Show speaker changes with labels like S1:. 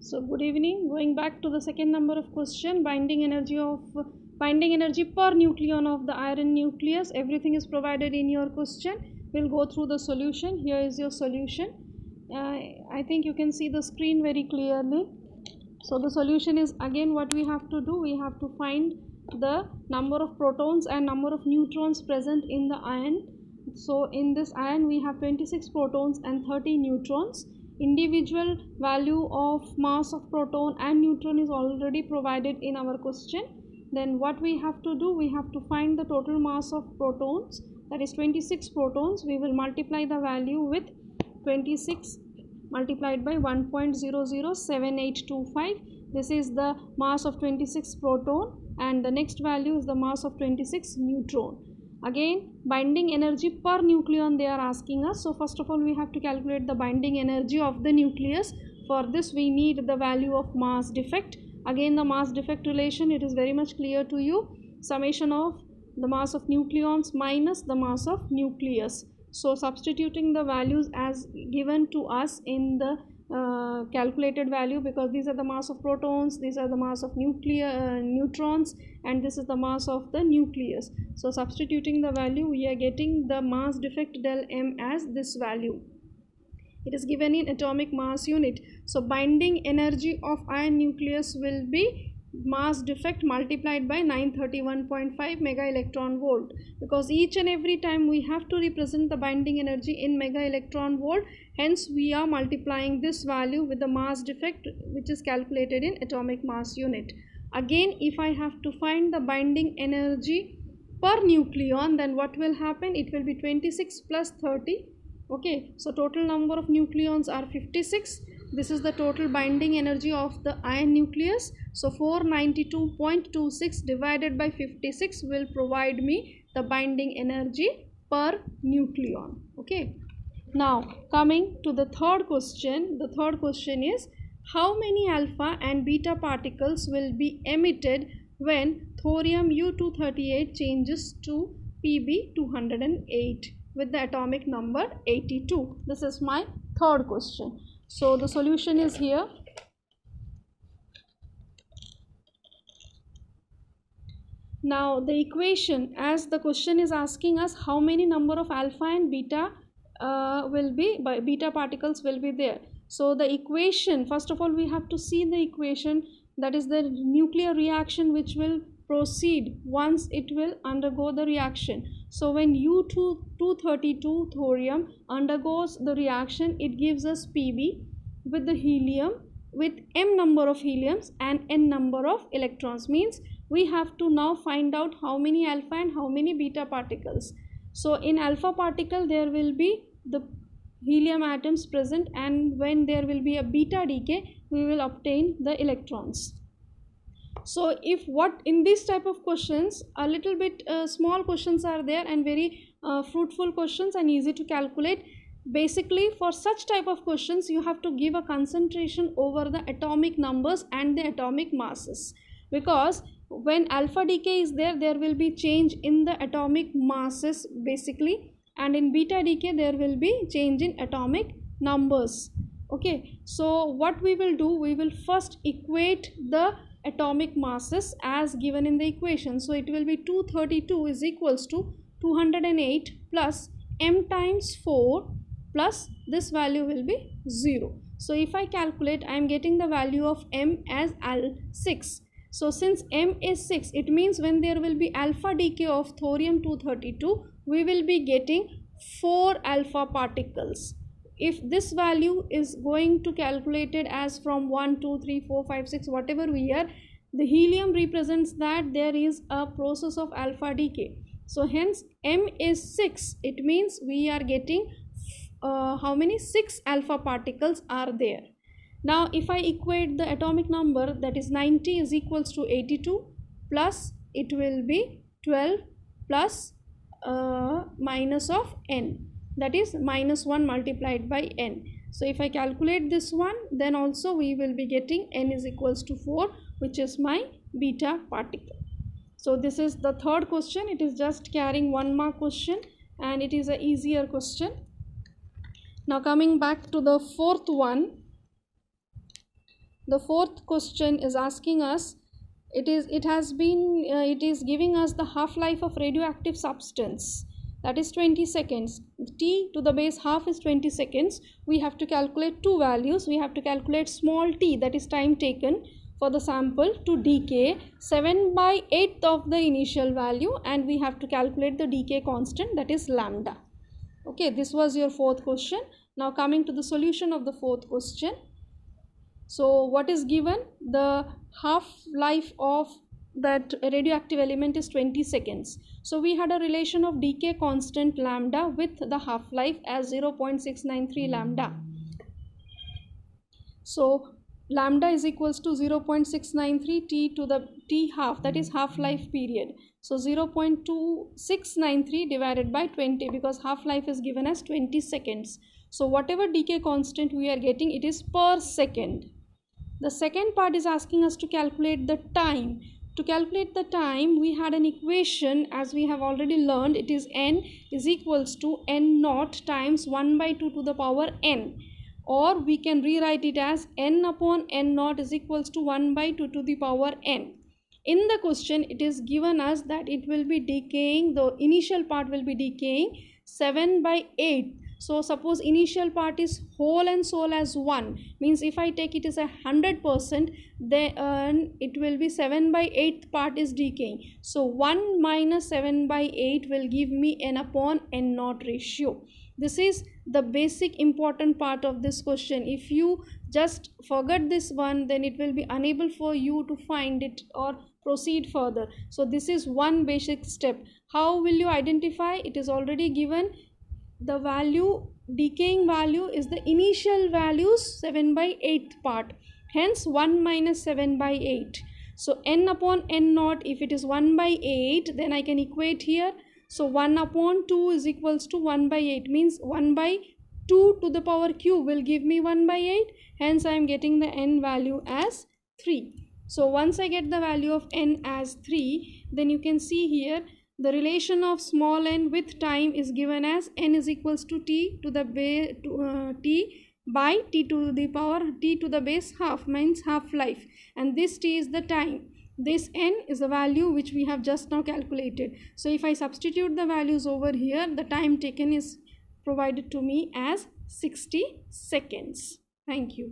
S1: So good evening. Going back to the second number of question, binding energy per nucleon of the iron nucleus. Everything is provided in your question. We'll go through the solution. Here is your solution. I think you can see the screen very clearly. So the solution is, again, what we have to do, we have to find the number of protons and number of neutrons present in the iron. So in this iron we have 26 protons and 30 neutrons. Individual value of mass of proton and neutron is already provided in our question. Then what we have to do, we have to find the total mass of protons, that is 26 protons. We will multiply the value with 26 multiplied by 1.007825. This is the mass of 26 proton, and the next value is the mass of 26 neutron. Again, binding energy per nucleon they are asking us. So first of all we have to calculate the binding energy of the nucleus. For this we need the value of mass defect. Again, the mass defect relation, it is very much clear to you. Summation of the mass of nucleons minus the mass of nucleus. So substituting the values as given to us in the calculated value, because these are the mass of protons, these are the mass of neutrons, and this is the mass of the nucleus. So substituting the value, we are getting the mass defect del m as this value. It is given in atomic mass unit. So binding energy of iron nucleus will be mass defect multiplied by 931.5 mega electron volt, because each and every time we have to represent the binding energy in mega electron volt. Hence we are multiplying this value with the mass defect, which is calculated in atomic mass unit. Again, if I have to find the binding energy per nucleon, then what will happen? It will be 26 plus 30. Okay, so total number of nucleons are 56. This is the total binding energy of the iron nucleus. So 492.26 divided by 56 will provide me the binding energy per nucleon. Okay. Now coming to the third question. The third question is, how many alpha and beta particles will be emitted when thorium U-238 changes to Pb-208 with the atomic number 82? This is my third question. So the solution is here. Now the equation, as the question is asking us how many number of alpha and beta beta particles will be there. So the equation, first of all we have to see the equation, that is the nuclear reaction which will proceed once it will undergo the reaction. So when U-232 thorium undergoes the reaction, it gives us Pb with the helium, with m number of heliums and n number of electrons. Means we have to now find out how many alpha and how many beta particles. So in alpha particle there will be the helium atoms present, and when there will be a beta decay we will obtain the electrons. So if what in this type of questions, a little bit small questions are there and very fruitful questions and easy to calculate. Basically for such type of questions you have to give a concentration over the atomic numbers and the atomic masses, because when alpha decay is there, there will be change in the atomic masses basically, and in beta decay there will be change in atomic numbers. Okay, so what we will do, we will first equate the atomic masses as given in the equation. So it will be 232 is equals to 208 plus m times 4 plus this value will be 0. So if I calculate, I am getting the value of m as Al6. So since m is 6, it means when there will be alpha decay of thorium 232, we will be getting 4 alpha particles. If this value is going to calculated as from 1, 2, 3, 4, 5, 6, whatever we are, the helium represents that there is a process of alpha decay. So hence m is 6, it means we are getting how many? 6 alpha particles are there. Now if I equate the atomic number, that is 90 is equals to 82 plus it will be 12 plus minus of n, that is minus 1 multiplied by n. So if I calculate this one, then also we will be getting n is equals to 4, which is my beta particle. So this is the third question. It is just carrying 1 mark question and it is a easier question. Now coming back to the fourth one. The fourth question is asking us, it is giving us the half life of radioactive substance, that is 20 seconds. T to the base half is 20 seconds. We have to calculate two values. We have to calculate small t, that is time taken for the sample to decay 7/8 of the initial value, and we have to calculate the decay constant, that is lambda. Okay, this was your fourth question. Now coming to the solution of the fourth question. So what is given? The half life of that radioactive element is 20 seconds. So we had a relation of decay constant lambda with the half life as 0.693 lambda. So lambda is equals to 0.693 t to the t half, that is half life period. So 0.2693 divided by 20, because half life is given as 20 seconds. So whatever decay constant we are getting, it is per second. The second part is asking us to calculate the time. To calculate the time, we had an equation, as we have already learned. It is n is equals to n naught times 1/2 to the power n, or we can rewrite it as n upon n naught is equals to 1/2 to the power n. In the question, it is given us that it will be decaying, the initial part will be decaying 7/8. So suppose initial part is whole and soul as 1, means if I take it as 100%, then it will be 7/8 part is decaying. So 1 minus 7/8 will give me n upon n naught ratio. This is the basic important part of this question. If you just forget this one, then it will be unable for you to find it or proceed further. So this is one basic step. How will you identify? It is already given. The value, decaying value, is the initial values 7/8 part, hence 1 minus 7/8. So n upon n naught, if it is 1/8, then I can equate here. So 1 upon 2 is equals to 1/8, means 1/2 to the power q will give me 1/8, hence I am getting the n value as 3. So once I get the value of n as 3, then you can see here the relation of small n with time is given as n is equals to t to the base t by t to the power t to the base half, means half life, and this t is the time. This n is the value which we have just now calculated. So if I substitute the values over here, the time taken is provided to me as 60 seconds. Thank you.